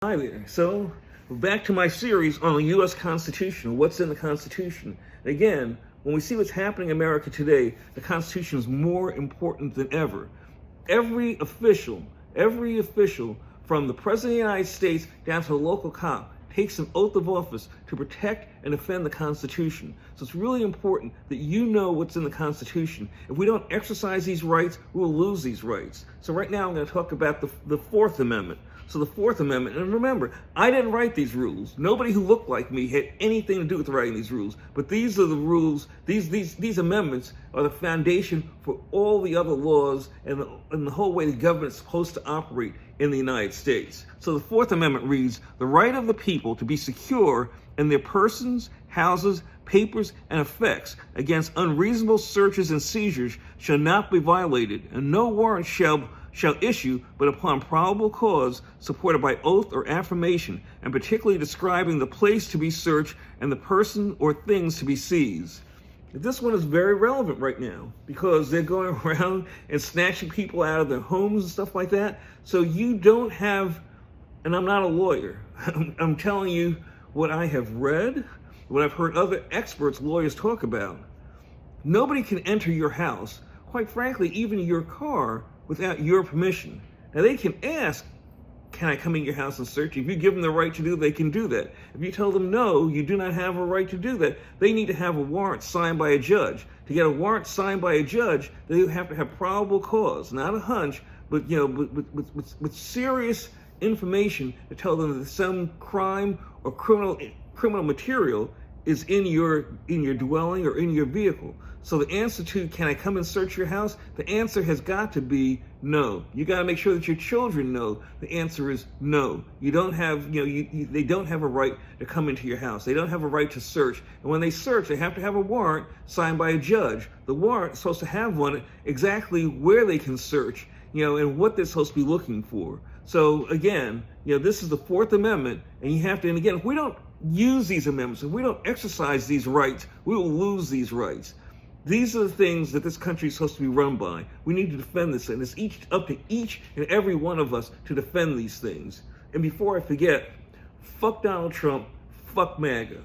Hi there. So, back to my series on the U.S. Constitution, what's in the Constitution. Again, when we see what's happening in America today, the Constitution is more important than ever. Every official from the President of the United States down to the local cop takes an oath of office to protect and defend the Constitution. So it's really important that you know what's in the Constitution. If we don't exercise these rights, we will lose these rights. So right now I'm going to talk about the Fourth Amendment. So the Fourth Amendment, and remember, I didn't write these rules. Nobody who looked like me had anything to do with writing these rules. But these are the rules, these amendments are the foundation for all the other laws and the whole way the government is supposed to operate in the United States. So the Fourth Amendment reads, the right of the people to be secure in their persons, houses, papers, and effects against unreasonable searches and seizures shall not be violated, and no warrant shall issue but upon probable cause supported by oath or affirmation, and particularly describing the place to be searched and the person or things to be seized. This one is very relevant right now because they're going around and snatching people out of their homes and stuff like that. So you don't have, and I'm not a lawyer, I'm telling you what I have read, what I've heard other experts, lawyers talk about. Nobody can enter your house, quite frankly, even your car, without your permission. Now they can ask, can I come in your house and search you? If you give them the right to do, they can do that. If you tell them no, you do not have a right to do that, they need to have a warrant signed by a judge. To get a warrant signed by a judge, they have to have probable cause, not a hunch, but with serious information to tell them that some crime or criminal material is in your dwelling or in your vehicle. So the answer to, can I come and search your house? The answer has got to be no. You got to make sure that your children know the answer is no. You don't have, they don't have a right to come into your house. They don't have a right to search. And when they search, they have to have a warrant signed by a judge. The warrant is supposed to have one exactly where they can search, and what they're supposed to be looking for. So again, this is the Fourth Amendment, and you have to, and again, if we don't use these amendments, if we don't exercise these rights, we will lose these rights. These are the things that this country is supposed to be run by. We need to defend this, and it's up to each and every one of us to defend these things. And before I forget, fuck Donald Trump, fuck MAGA.